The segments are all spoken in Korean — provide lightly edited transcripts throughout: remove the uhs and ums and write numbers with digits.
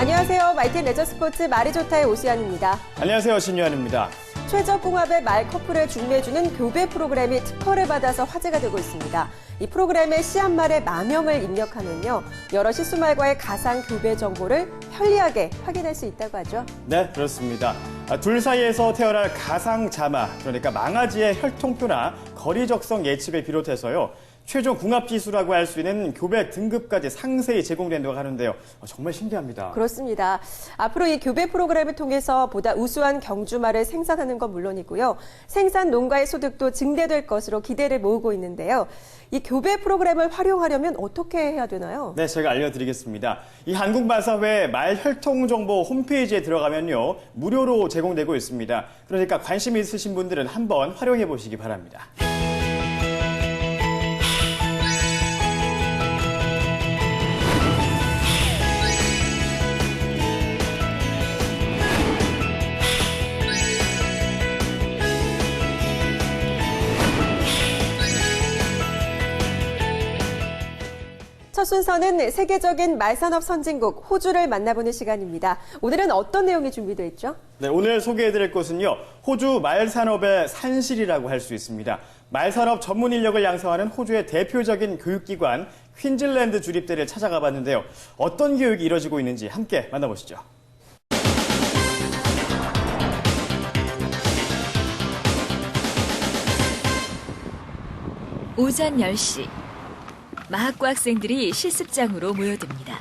안녕하세요. 말틴 레저 스포츠 말이 좋다의 오시안입니다. 안녕하세요. 신유한입니다. 최적궁합의 말 커플을 중매해주는 교배 프로그램이 특허를 받아서 화제가 되고 있습니다. 이 프로그램에 씨앗말에 만명을 입력하면요, 여러 시수말과의 가상 교배 정보를 편리하게 확인할 수 있다고 하죠. 네, 그렇습니다. 둘 사이에서 태어날 가상 자마, 그러니까 망아지의 혈통표나 거리 적성 예측을 비롯해서요, 최종 궁합 지수라고 할 수 있는 교배 등급까지 상세히 제공된다고 하는데요. 정말 신기합니다. 그렇습니다. 앞으로 이 교배 프로그램을 통해서 보다 우수한 경주말을 생산하는 건 물론이고요. 생산 농가의 소득도 증대될 것으로 기대를 모으고 있는데요. 이 교배 프로그램을 활용하려면 어떻게 해야 되나요? 네, 제가 알려드리겠습니다. 이 한국마사회 말혈통정보 홈페이지에 들어가면요, 무료로 제공되고 있습니다. 그러니까 관심 있으신 분들은 한번 활용해 보시기 바랍니다. 첫 순서는 세계적인 말산업 선진국 호주를 만나보는 시간입니다. 오늘은 어떤 내용이 준비되어 있죠? 네, 오늘 소개해드릴 곳은요, 호주 말산업의 산실이라고 할 수 있습니다. 말산업 전문 인력을 양성하는 호주의 대표적인 교육기관 퀸즐랜드 주립대를 찾아가 봤는데요. 어떤 교육이 이뤄지고 있는지 함께 만나보시죠. 오전 10시. 마학과 학생들이 실습장으로 모여듭니다.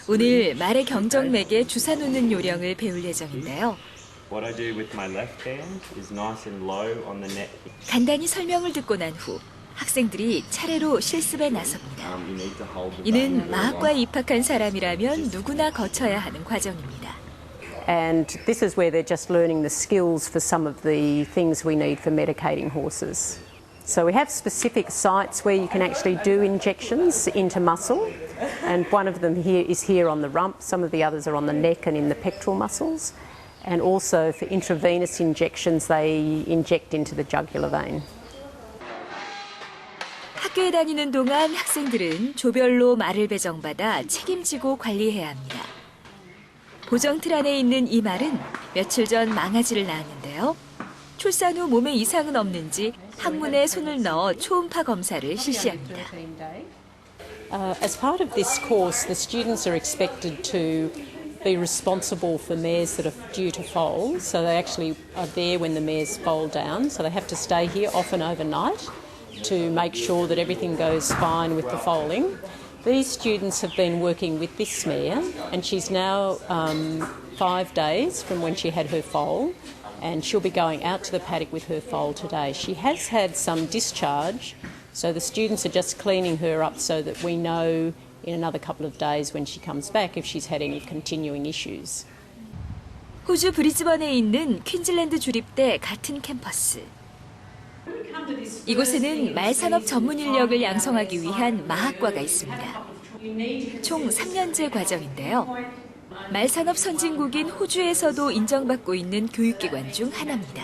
오늘 말의 경정맥에 주사 놓는 요령을 배울 예정인데요. 간단히 설명을 듣고 난 후 학생들이 차례로 실습에 나섭니다. 이는 마학과에 입학한 사람이라면 누구나 거쳐야 하는 과정입니다. And this is where they're just learning the skills for some of the things we need for medicating horses. So we have specific sites where you can actually do injections into muscle, and one of them is here on the rump. Some of the others are on the neck and in the pectoral muscles. And also for intravenous injections, they inject into the jugular vein. 학교에 다니는 동안 학생들은 조별로 말을 배정받아 책임지고 관리해야 합니다. 보정 틀 안에 있는 이 말은 며칠 전 망아지를 낳았는데요. 출산 후 몸에 이상은 없는지 항문에 손을 넣어 초음파 검사를 실시합니다. As part of this course, the students are expected to be responsible for mares that are due to foal. So they actually are there when the mares foal down. So they have to stay here often overnight to make sure that everything goes fine with the foaling. These students have been working with this mare, and she's now 5 days from when she had her foal, and she'll be going out to the paddock with her foal today. She has had some discharge, so the students are just cleaning her up so that we know in another couple of days when she comes back if she's had any continuing issues. 호주 브리즈번에 있는 퀸즐랜드 주립대 같은 캠퍼스. 이곳에는 말산업 전문 인력을 양성하기 위한 마학과가 있습니다. 총 3년제 과정인데요. 말산업 선진국인 호주에서도 인정받고 있는 교육기관 중 하나입니다.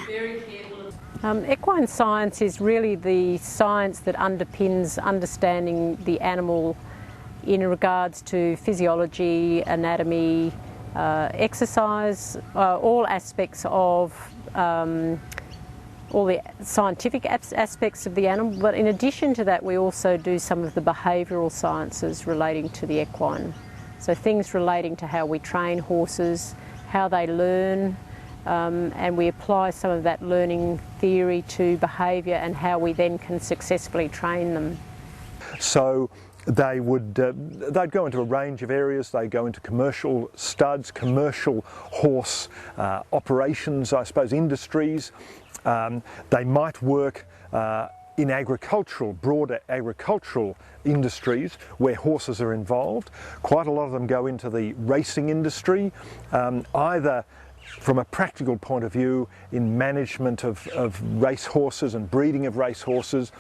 Equine science is really the science that underpins understanding the animal in regards to physiology, anatomy, exercise, all aspects of all the scientific aspects of the animal, but in addition to that we also do some of the behavioural sciences relating to the equine. So things relating to how we train horses, how they learn, and we apply some of that learning theory to behaviour and how we then can successfully train them. So they'd go into a range of areas. They go into commercial studs, commercial horse operations, I suppose, industries. They might work in agricultural, broader agricultural industries where horses are involved. Quite a lot of them go into the racing industry, either from a practical point of view in management of race horses and breeding of race horses.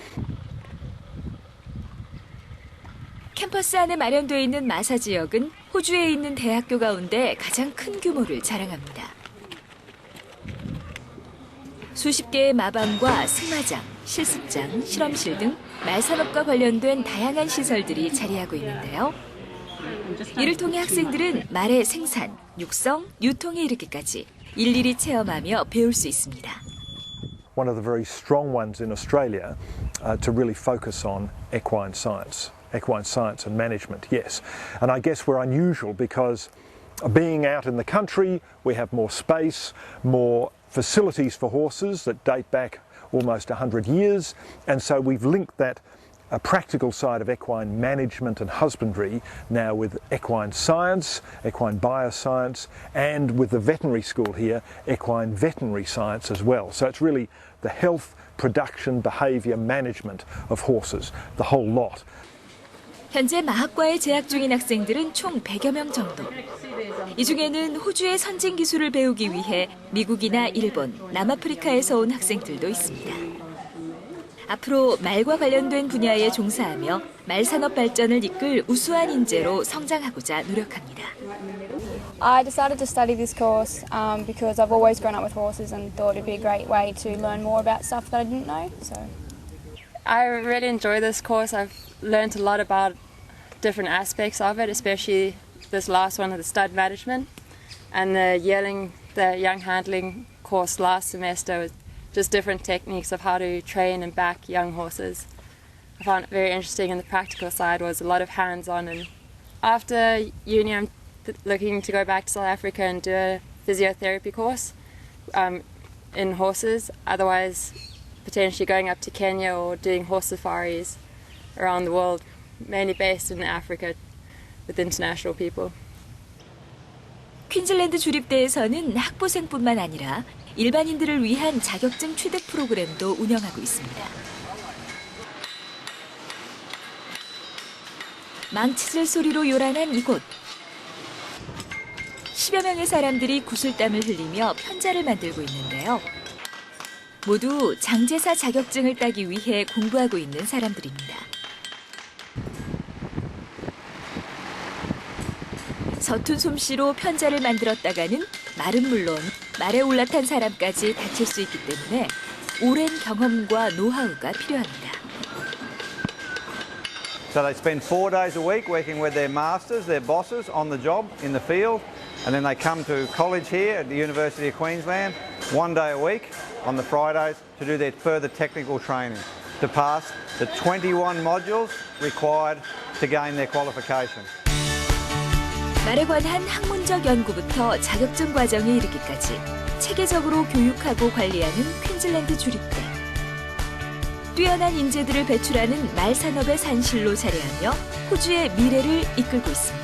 캠퍼스 안에 마련되어 있는 마사 지역은 호주에 있는 대학교 가운데 가장 큰 규모를 자랑합니다. 수십 개의 마방과 승마장, 실습장, 실험실 등 말산업과 관련된 다양한 시설들이 자리하고 있는데요. 이를 통해 학생들은 말의 생산, 육성, 유통에 이르기까지 일일이 체험하며 배울 수 있습니다. One of the very strong ones in Australia to really focus on equine science and management, yes. And I guess we're unusual because being out in the country, we have more space, more facilities for horses that date back almost 100 years, and so we've linked that practical side of equine management and husbandry now with equine science, equine bioscience, and with the veterinary school here, equine veterinary science as well. So it's really the health, production, behaviour, management of horses, the whole lot. 현재 마학과에 재학 중인 학생들은 총 100여 명 정도. 이 중에는 호주의 선진 기술을 배우기 위해 미국이나 일본, 남아프리카에서 온 학생들도 있습니다. 앞으로 말과 관련된 분야에 종사하며 말 산업 발전을 이끌 우수한 인재로 성장하고자 노력합니다. I decided to study this course because I've always grown up with horses and thought it'd be a great way to learn more about stuff that I didn't know. So I really enjoy this course. I've learned a lot about different aspects of it, especially this last one of the stud management and the young handling course last semester was just different techniques of how to train and back young horses. I found it very interesting, and the practical side was a lot of hands-on. And after uni, I'm looking to go back to South Africa and do a physiotherapy course in horses. Otherwise, potentially going up to Kenya or doing horse safaris around the world, mainly based in Africa with international people. 퀸즐랜드 주립대에서는 학부생뿐만 아니라 일반인들을 위한 자격증 취득 프로그램도 운영하고 있습니다. 망치질 소리로 요란한 이곳. 10여 명의 사람들이 구슬땀을 흘리며 편자를 만들고 있는데요. 모두 장제사 자격증을 따기 위해 공부하고 있는 사람들입니다. 서툰 솜씨로 편자를 만들었다가는 말은 물론 말에 올라탄 사람까지 다칠 수 있기 때문에 오랜 경험과 노하우가 필요합니다. So they spend 4 days a week working with their masters, their bosses on the job in the field, and then they come to college here at the University of Queensland 1 day a week on the Fridays to do their further technical training to pass the 21 modules required to gain their qualification. 말에 관한 학문적 연구부터 자격증 과정에 이르기까지 체계적으로 교육하고 관리하는 퀸즐랜드 주립대. 뛰어난 인재들을 배출하는 말 산업의 산실로 자리하며 호주의 미래를 이끌고 있습니다.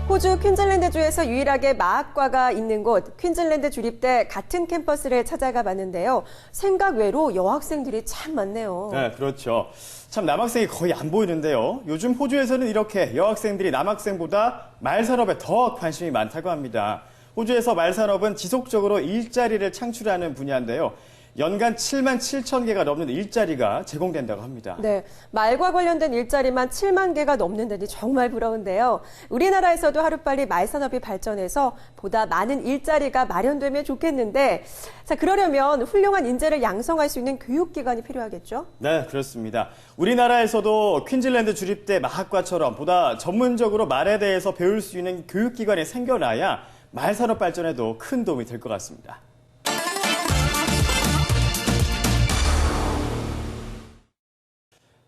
호주 퀸즐랜드주에서 유일하게 마학과가 있는 곳 퀸즐랜드 주립대 같은 캠퍼스를 찾아가 봤는데요. 생각 외로 여학생들이 참 많네요. 네, 그렇죠. 참 남학생이 거의 안 보이는데요. 요즘 호주에서는 이렇게 여학생들이 남학생보다 말 산업에 더 관심이 많다고 합니다. 호주에서 말 산업은 지속적으로 일자리를 창출하는 분야인데요. 연간 7만 7천 개가 넘는 일자리가 제공된다고 합니다. 네, 말과 관련된 일자리만 7만 개가 넘는다니 정말 부러운데요. 우리나라에서도 하루빨리 말 산업이 발전해서 보다 많은 일자리가 마련되면 좋겠는데, 자, 그러려면 훌륭한 인재를 양성할 수 있는 교육기관이 필요하겠죠? 네, 그렇습니다. 우리나라에서도 퀸즐랜드 주립대 마학과처럼 보다 전문적으로 말에 대해서 배울 수 있는 교육기관이 생겨나야 말 산업 발전에도 큰 도움이 될 것 같습니다.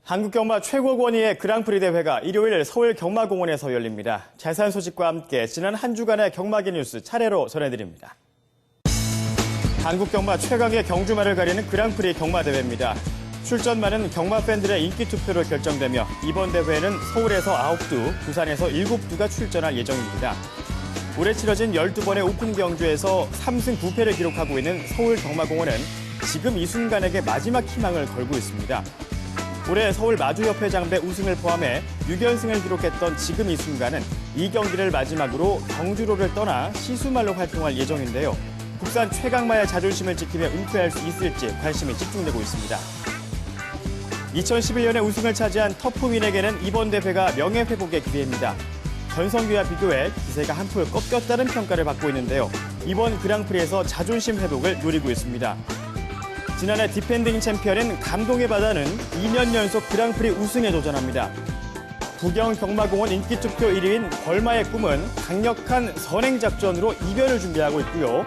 한국 경마 최고 권위의 그랑프리 대회가 일요일 서울 경마공원에서 열립니다. 자세한 소식과 함께 지난 한 주간의 경마계 뉴스 차례로 전해드립니다. 한국 경마 최강의 경주마를 가리는 그랑프리 경마대회입니다. 출전마는 경마 팬들의 인기 투표로 결정되며 이번 대회에는 서울에서 9두, 부산에서 7두가 출전할 예정입니다. 올해 치러진 12번의 오픈 경주에서 3승 9패를 기록하고 있는 서울 경마공원은 지금 이 순간에게 마지막 희망을 걸고 있습니다. 올해 서울 마주협회 장배 우승을 포함해 6연승을 기록했던 지금 이 순간은 이 경기를 마지막으로 경주로를 떠나 시수말로 활동할 예정인데요. 국산 최강마의 자존심을 지키며 은퇴할 수 있을지 관심이 집중되고 있습니다. 2011년에 우승을 차지한 터프윈에게는 이번 대회가 명예회복의 기회입니다. 전성기와 비교해 기세가 한풀 꺾였다는 평가를 받고 있는데요. 이번 그랑프리에서 자존심 회복을 노리고 있습니다. 지난해 디펜딩 챔피언인 감동의 바다는 2년 연속 그랑프리 우승에 도전합니다. 부경 경마공원 인기투표 1위인 벌마의 꿈은 강력한 선행작전으로 이변을 준비하고 있고요.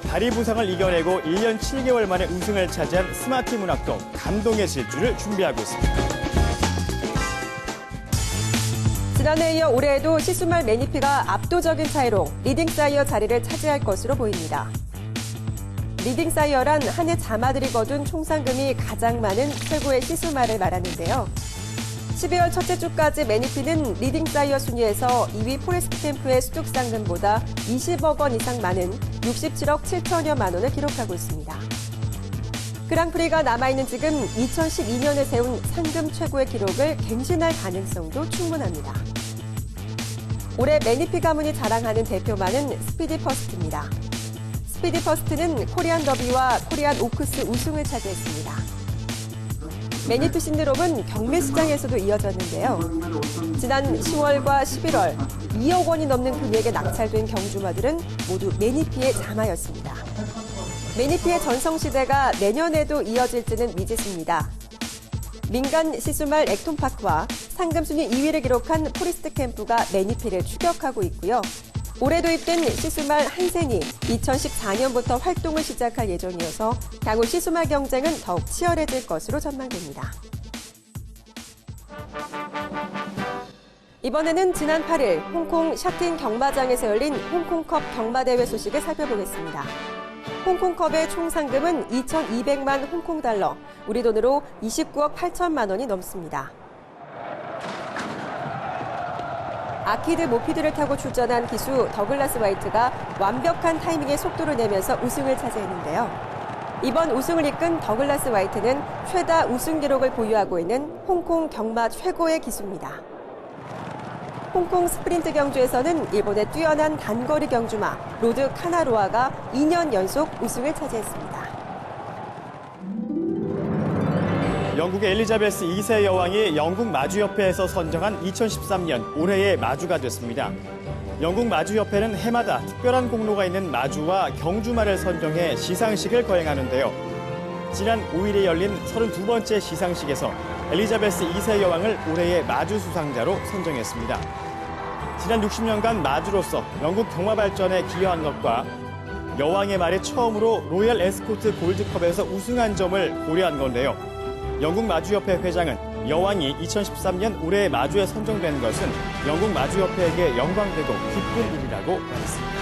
다리 부상을 이겨내고 1년 7개월 만에 우승을 차지한 스마트 문학도 감동의 질주를 준비하고 있습니다. 지난해에 이어 올해에도 시수말 매니피가 압도적인 차이로 리딩사이어 자리를 차지할 것으로 보입니다. 리딩사이어란 한 해 자마들이 거둔 총 상금이 가장 많은 최고의 시수말을 말하는데요. 12월 첫째 주까지 매니피는 리딩사이어 순위에서 2위 포레스트 캠프의 수득 상금보다 20억 원 이상 많은 67억 7천여만 원을 기록하고 있습니다. 그랑프리가 남아있는 지금 2012년에 세운 상금 최고의 기록을 갱신할 가능성도 충분합니다. 올해 매니피 가문이 자랑하는 대표마는 스피디 퍼스트입니다. 스피디 퍼스트는 코리안 더비와 코리안 오크스 우승을 차지했습니다. 매니피 신드롬은 경매 시장에서도 이어졌는데요. 지난 10월과 11월 2억 원이 넘는 금액에 낙찰된 경주마들은 모두 매니피의 자마였습니다. 매니피의 전성시대가 내년에도 이어질지는 미지수입니다. 민간 시수말 액톤파크와 상금순위 2위를 기록한 포리스트 캠프가 매니피를 추격하고 있고요. 올해 도입된 시수말 한센이 2014년부터 활동을 시작할 예정이어서 향후 시수말 경쟁은 더욱 치열해질 것으로 전망됩니다. 이번에는 지난 8일 홍콩 샤틴 경마장에서 열린 홍콩컵 경마대회 소식을 살펴보겠습니다. 홍콩컵의 총 상금은 2,200만 홍콩달러, 우리 돈으로 29억 8천만 원이 넘습니다. 아키드 모피드를 타고 출전한 기수 더글라스 화이트가 완벽한 타이밍의 속도를 내면서 우승을 차지했는데요. 이번 우승을 이끈 더글라스 화이트는 최다 우승 기록을 보유하고 있는 홍콩 경마 최고의 기수입니다. 홍콩 스프린트 경주에서는 일본의 뛰어난 단거리 경주마 로드 카나로아가 2년 연속 우승을 차지했습니다. 영국의 엘리자베스 2세 여왕이 영국 마주협회에서 선정한 2013년 올해의 마주가 됐습니다. 영국 마주협회는 해마다 특별한 공로가 있는 마주와 경주마를 선정해 시상식을 거행하는데요. 지난 5일에 열린 32번째 시상식에서 엘리자베스 2세 여왕을 올해의 마주 수상자로 선정했습니다. 지난 60년간 마주로서 영국 경마 발전에 기여한 것과 여왕의 말이 처음으로 로얄 에스코트 골드컵에서 우승한 점을 고려한 건데요. 영국 마주협회 회장은 여왕이 2013년 올해의 마주에 선정된 것은 영국 마주협회에게 영광되고 기쁜 일이라고 말했습니다.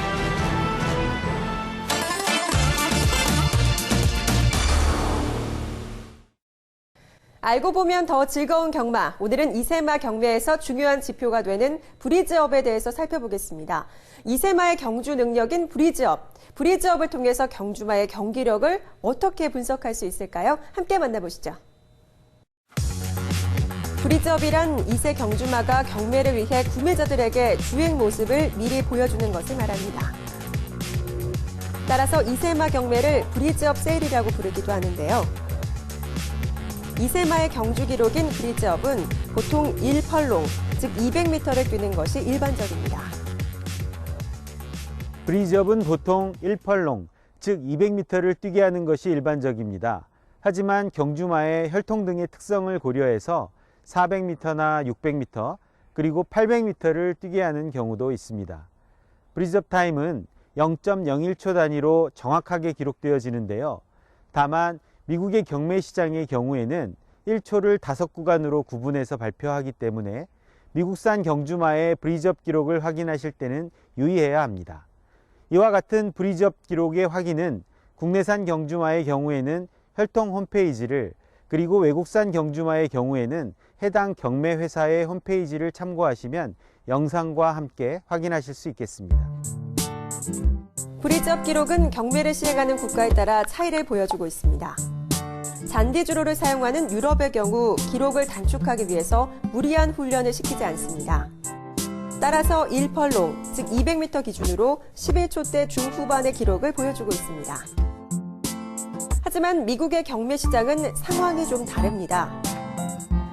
알고 보면 더 즐거운 경마. 오늘은 이세마 경매에서 중요한 지표가 되는 브리즈업에 대해서 살펴보겠습니다. 이세마의 경주 능력인 브리즈업. 브리즈업을 통해서 경주마의 경기력을 어떻게 분석할 수 있을까요? 함께 만나보시죠. 브리즈업이란 이세 경주마가 경매를 위해 구매자들에게 주행 모습을 미리 보여주는 것을 말합니다. 따라서 이세마 경매를 브리즈업 세일이라고 부르기도 하는데요. 이세마의 경주 기록인 브리즈업은 보통 1펄롱, 즉 200m를 뛰는 것이 일반적입니다. 브리즈업은 보통 1펄롱, 즉 200m를 뛰게 하는 것이 일반적입니다. 하지만 경주마의 혈통 등의 특성을 고려해서 400m나 600m, 그리고 800m를 뛰게 하는 경우도 있습니다. 브리즈업 타임은 0.01초 단위로 정확하게 기록되어지는데요. 다만 미국의 경매 시장의 경우에는 1초를 5구간으로 구분해서 발표하기 때문에 미국산 경주마의 브리즈업 기록을 확인하실 때는 유의해야 합니다. 이와 같은 브리즈업 기록의 확인은 국내산 경주마의 경우에는 혈통 홈페이지를, 그리고 외국산 경주마의 경우에는 해당 경매 회사의 홈페이지를 참고하시면 영상과 함께 확인하실 수 있겠습니다. 브리즈업 기록은 경매를 시행하는 국가에 따라 차이를 보여주고 있습니다. 잔디주로를 사용하는 유럽의 경우 기록을 단축하기 위해서 무리한 훈련을 시키지 않습니다. 따라서 1펄롱, 즉 200m 기준으로 11초대 중후반의 기록을 보여주고 있습니다. 하지만 미국의 경매 시장은 상황이 좀 다릅니다.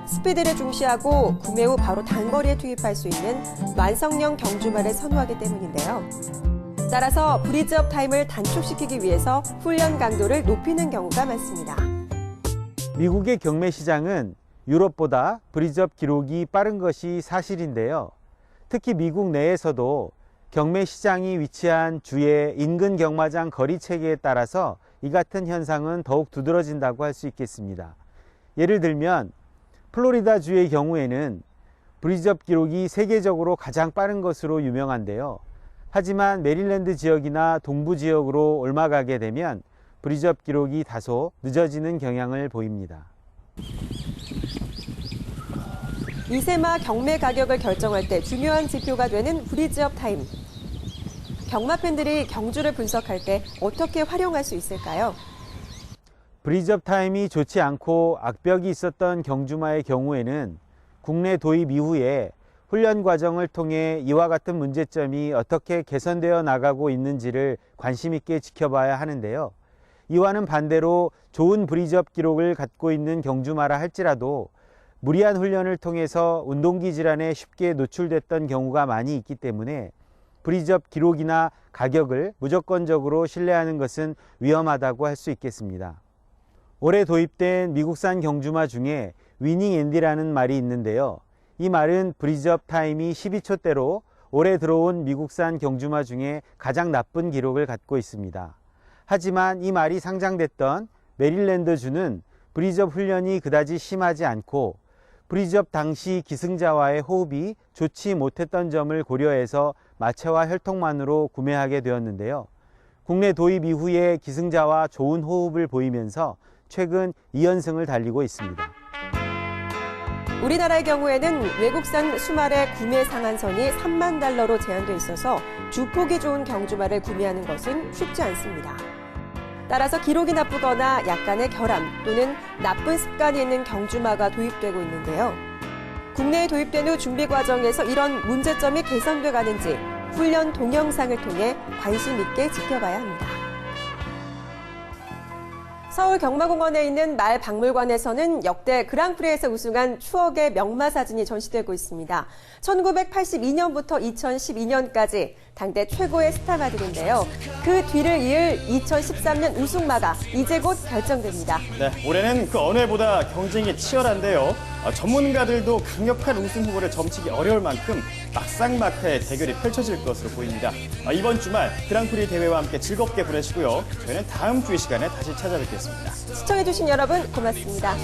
스피드를 중시하고 구매 후 바로 단거리에 투입할 수 있는 완성형 경주마를 선호하기 때문인데요. 따라서 브리즈업 타임을 단축시키기 위해서 훈련 강도를 높이는 경우가 많습니다. 미국의 경매 시장은 유럽보다 브리즈업 기록이 빠른 것이 사실인데요. 특히 미국 내에서도 경매 시장이 위치한 주의 인근 경마장 거리 체계에 따라서 이 같은 현상은 더욱 두드러진다고 할 수 있겠습니다. 예를 들면 플로리다주의 경우에는 브리즈업 기록이 세계적으로 가장 빠른 것으로 유명한데요. 하지만 메릴랜드 지역이나 동부 지역으로 옮아가게 되면 브리즈업 기록이 다소 늦어지는 경향을 보입니다. 이세마 경매 가격을 결정할 때 중요한 지표가 되는 브리즈업 타임. 경마 팬들이 경주를 분석할 때 어떻게 활용할 수 있을까요? 브리즈업 타임이 좋지 않고 악벽이 있었던 경주마의 경우에는 국내 도입 이후에 훈련 과정을 통해 이와 같은 문제점이 어떻게 개선되어 나가고 있는지를 관심 있게 지켜봐야 하는데요. 이와는 반대로 좋은 브리즈업 기록을 갖고 있는 경주마라 할지라도 무리한 훈련을 통해서 운동기 질환에 쉽게 노출됐던 경우가 많이 있기 때문에 브리즈업 기록이나 가격을 무조건적으로 신뢰하는 것은 위험하다고 할 수 있겠습니다. 올해 도입된 미국산 경주마 중에 위닝 앤디라는 말이 있는데요. 이 말은 브리즈업 타임이 12초대로 올해 들어온 미국산 경주마 중에 가장 나쁜 기록을 갖고 있습니다. 하지만 이 말이 상장됐던 메릴랜드주는 브리즈업 훈련이 그다지 심하지 않고 브리즈업 당시 기승자와의 호흡이 좋지 못했던 점을 고려해서 마체와 혈통만으로 구매하게 되었는데요. 국내 도입 이후에 기승자와 좋은 호흡을 보이면서 최근 2연승을 달리고 있습니다. 우리나라의 경우에는 외국산 수말의 구매 상한선이 3만 달러로 제한돼 있어서 주폭이 좋은 경주마를 구매하는 것은 쉽지 않습니다. 따라서 기록이 나쁘거나 약간의 결함 또는 나쁜 습관이 있는 경주마가 도입되고 있는데요. 국내에 도입된 후 준비 과정에서 이런 문제점이 개선돼 가는지 훈련 동영상을 통해 관심 있게 지켜봐야 합니다. 서울 경마공원에 있는 말 박물관에서는 역대 그랑프리에서 우승한 추억의 명마 사진이 전시되고 있습니다. 1982년부터 2012년까지 당대 최고의 스타마들인데요. 그 뒤를 이을 2013년 우승마가 이제 곧 결정됩니다. 네, 올해는 그 어느 해보다 경쟁이 치열한데요. 전문가들도 강력한 우승 후보를 점치기 어려울 만큼 막상막하의 대결이 펼쳐질 것으로 보입니다. 이번 주말 그랑프리 대회와 함께 즐겁게 보내시고요. 저희는 다음 주 이 시간에 다시 찾아뵙겠습니다. 시청해주신 여러분 고맙습니다.